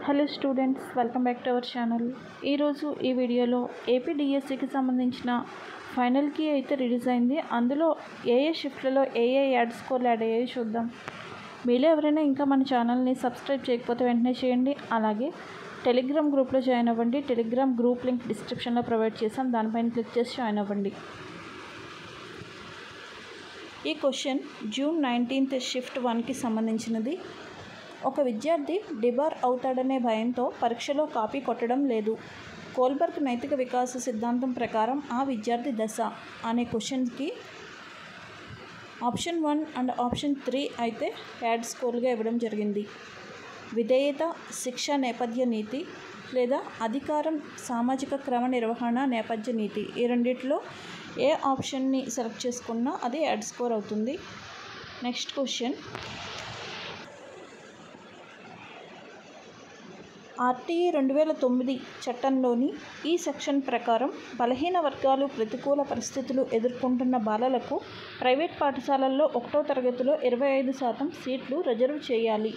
Hello students, welcome back to our channel. ఈరోజు ఈ వీడియోలో ఏపీడిఎస్సికి సంబంధించిన ఫైనల్ కీ అయితే రిలీజ్ అయింది. అందులో ఏ షిఫ్ట్లలో ఏ యాడ్ స్కోర్లు యాడ్ అయ్యాయో చూద్దాం. మీలో ఎవరైనా ఇంకా మన ఛానల్ని సబ్స్క్రైబ్ చేయకపోతే వెంటనే చేయండి. అలాగే టెలిగ్రామ్ గ్రూప్లో జాయిన్ అవ్వండి. టెలిగ్రామ్ గ్రూప్ లింక్ డిస్క్రిప్షన్లో ప్రొవైడ్ చేసాం, దానిపైన క్లిక్ చేసి జాయిన్ అవ్వండి. ఈ క్వశ్చన్ జూన్ 19th షిఫ్ట్ 1కి సంబంధించినది. ఒక విద్యార్థి డిబార్ అవుతాడనే భయంతో పరీక్షలో కాపీ కొట్టడం లేదు. కోల్బర్గ్ నైతిక వికాస సిద్ధాంతం ప్రకారం ఆ విద్యార్థి దశ అనే క్వశ్చన్కి ఆప్షన్ 1 అండ్ ఆప్షన్ 3 అయితే యాడ్ స్కోర్లుగా ఇవ్వడం జరిగింది. విధేయత, శిక్ష నేపథ్య నీతి లేదా అధికారం, సామాజిక క్రమ నిర్వహణ నేపథ్య నీతి, ఈ రెండిట్లో ఏ ఆప్షన్ని సెలెక్ట్ చేసుకున్నా అది యాడ్ స్కోర్ అవుతుంది. నెక్స్ట్ క్వశ్చన్, ఆర్టీఈ 2009 చట్టంలోని ఈ సెక్షన్ ప్రకారం బలహీన వర్గాలు ప్రతికూల పరిస్థితులు ఎదుర్కొంటున్న బాలలకు ప్రైవేట్ పాఠశాలల్లో 1వ తరగతిలో 25% సీట్లు రిజర్వ్ చేయాలి.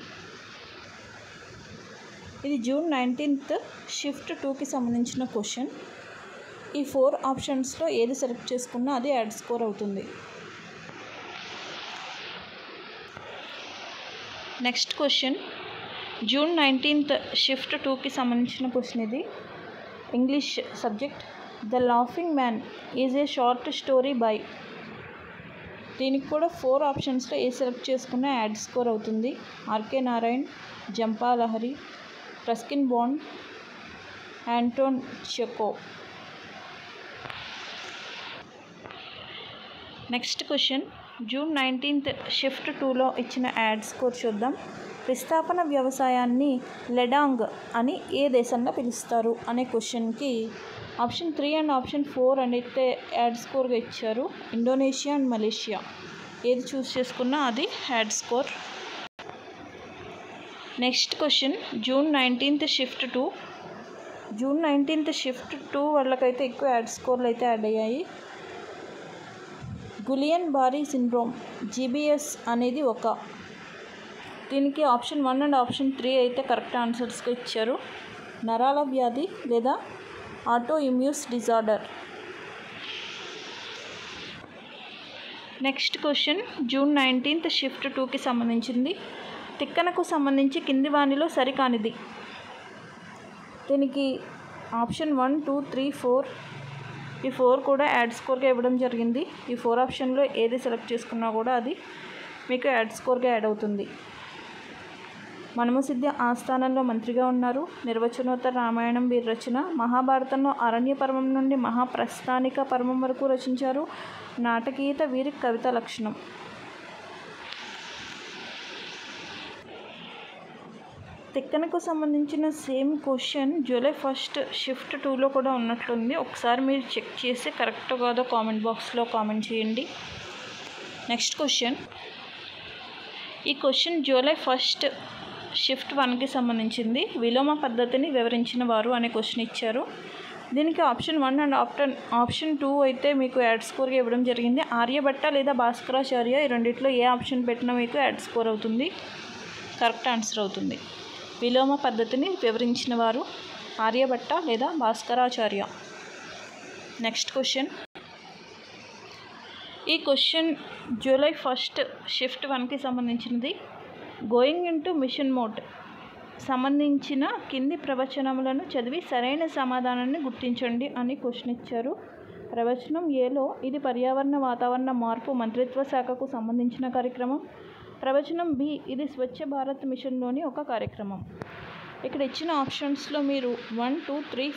ఇది జూన్ 19th షిఫ్ట్ 2కి సంబంధించిన క్వశ్చన్. ఈ 4 ఆప్షన్స్లో ఏది సెలెక్ట్ చేసుకున్నా అది యాడ్ స్కోర్ అవుతుంది. Next question, June 19th shift 2కి సంబంధించిన క్వశ్చన్ ఇది. English subject. The laughing man is a short story by. దీనికి కూడా 4 ఆప్షన్స్లో ఏ సెలెక్ట్ చేసుకున్నా యాడ్ స్కోర్ అవుతుంది. RK Narayan, Jhumpa Lahiri, Ruskin Bond, Anton Chekhov. Next question, June 19th shift 2లో ఇచ్చిన యాడ్ స్కోర్ చూద్దాం. విస్థాపన వ్యవసాయాన్ని లెడాంగ్ అని ఏ దేశంలో పిలుస్తారు అనే క్వశ్చన్కి ఆప్షన్ 3 అండ్ ఆప్షన్ 4 అయితే యాడ్ స్కోర్గా ఇచ్చారు. ఇండోనేషియా అండ్ మలేషియా, ఏది చూస్ చేసుకున్నా అది add score. Next question, June 19th shift 2. June 19th shift 2 వాళ్ళకైతే ఎక్కువ యాడ్ స్కోర్లు అయితే యాడ్ అయ్యాయి. గులియన్ బారీ సిండ్రోమ్, జీబీఎస్ అనేది దీనికి ఆప్షన్ 1 అండ్ ఆప్షన్ 3 అయితే కరెక్ట్ ఆన్సర్స్గా ఇచ్చారు. నరాల వ్యాధి లేదా auto immune disorder. Next question, June 19th shift 2కి సంబంధించింది. తిక్కనకు సంబంధించి కింది వానిలో సరికానిది. దీనికి ఆప్షన్ 1, 2, 3, 4 ఈ 4 కూడా యాడ్ స్కోర్గా ఇవ్వడం జరిగింది. ఈ 4 ఆప్షన్లో ఏది సెలెక్ట్ చేసుకున్నా కూడా అది మీకు యాడ్ స్కోర్గా యాడ్ అవుతుంది. మనుమసిద్ధి ఆస్థానంలో మంత్రిగా ఉన్నారు. నిర్వచనోత్తర రామాయణం వీరి రచన. మహాభారతంలో అరణ్య పర్వం నుండి మహాప్రస్థానిక పర్వం వరకు రచించారు. నాటకీయత వీరి కవిత లక్షణం. తిక్కనకు సంబంధించిన same question July 1st shift 2లో కూడా ఉన్నట్లుంది. ఒకసారి మీరు చెక్ చేసి కరెక్ట్ కాదో కామెంట్ బాక్స్లో కామెంట్ చేయండి. నెక్స్ట్ క్వశ్చన్, ఈ క్వశ్చన్ జూలై 1st షిఫ్ట్ 1కి సంబంధించింది. విలోమ పద్ధతిని వివరించిన వారు అనే క్వశ్చన్ ఇచ్చారు. దీనికి ఆప్షన్ 1 అండ్ ఆప్షన్ 2 అయితే మీకు యాడ్ స్కోర్గా ఇవ్వడం జరిగింది. ఆర్యభట్ట లేదా భాస్కరాచార్య, ఈ రెండిట్లో ఏ ఆప్షన్ పెట్టినా మీకు యాడ్ స్కోర్ అవుతుంది, కరెక్ట్ ఆన్సర్ అవుతుంది. విలోమ పద్ధతిని వివరించిన వారు ఆర్యభట్ట లేదా భాస్కరాచార్య. నెక్స్ట్ క్వశ్చన్, ఈ క్వశ్చన్ జూలై 1st షిఫ్ట్ 1కి సంబంధించినది. గోయింగ్ ఇంటూ మిషన్ మోడ్ సంబంధించిన కింది ప్రవచనములను చదివి సరైన సమాధానాన్ని గుర్తించండి అని క్వశ్చన్ ఇచ్చారు. ప్రవచనం ఏలో ఇది పర్యావరణ వాతావరణ మార్పు మంత్రిత్వ శాఖకు సంబంధించిన కార్యక్రమం. ప్రవచనం బి ఇది స్వచ్ఛ భారత్ మిషన్లోని ఒక కార్యక్రమం. ఇక్కడ ఇచ్చిన ఆప్షన్స్లో మీరు 1, 2, 3,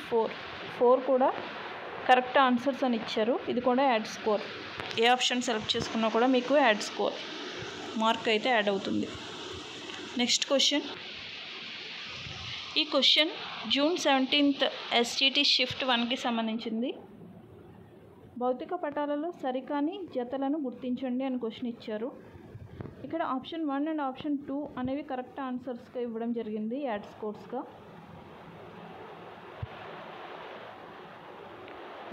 4 కూడా కరెక్ట్ ఆన్సర్స్ అని ఇచ్చారు. ఇది కూడా యాడ్ స్కోర్. ఏ ఆప్షన్ సెలెక్ట్ చేసుకున్నా కూడా మీకు యాడ్ స్కోర్ మార్క్ అయితే యాడ్ అవుతుంది. నెక్స్ట్ క్వశ్చన్, ఈ question June 17th STT shift 1కి సంబంధించింది. భౌతిక పటాలలో సరికాని జతలను గుర్తించండి అని క్వశ్చన్ ఇచ్చారు. ఇక్కడ ఆప్షన్ 1 అండ్ ఆప్షన్ 2 అనేవి కరెక్ట్ ఆన్సర్స్గా ఇవ్వడం జరిగింది యాడ్ స్కోర్స్గా.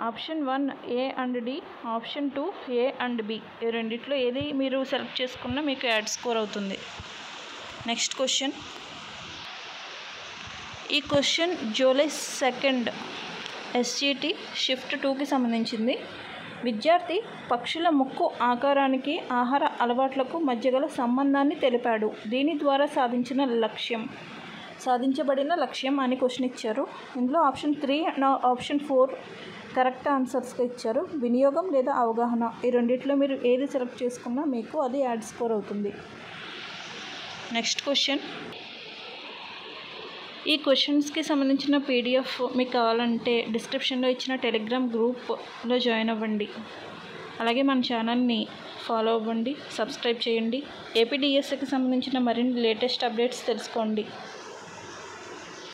Option 1 A and D, option 2 A and B, ఈ రెండిట్లో ఏది మీరు సెలెక్ట్ చేసుకున్నా మీకు యాడ్ స్కోర్ అవుతుంది. నెక్స్ట్ క్వశ్చన్, ఈ క్వశ్చన్ జూలై 2 SGT షిఫ్ట్ 2కి సంబంధించింది. విద్యార్థి పక్షుల ముక్కు ఆకారానికి ఆహార అలవాట్లకు మధ్య గల సంబంధాన్ని తెలిపాడు. దీని ద్వారా సాధించబడిన లక్ష్యం అని క్వశ్చన్ ఇచ్చారు. ఇందులో ఆప్షన్ 3 అండ్ ఆప్షన్ 4 కరెక్ట్ ఆన్సర్స్గా ఇచ్చారు. వినియోగం లేదా అవగాహన, ఈ రెండిట్లో మీరు ఏది సెలెక్ట్ చేసుకున్నా మీకు అది యాడ్ స్కోర్ అవుతుంది. Next question. ఈ క్వశ్చన్స్కి సంబంధించిన PDF మీకు కావాలంటే డిస్క్రిప్షన్లో ఇచ్చిన టెలిగ్రామ్ గ్రూప్లో జాయిన్ అవ్వండి. అలాగే మన ఛానల్ని ఫాలో అవ్వండి, సబ్స్క్రైబ్ చేయండి. APDSకి సంబంధించిన మరిన్ని లేటెస్ట్ అప్డేట్స్ తెలుసుకోండి.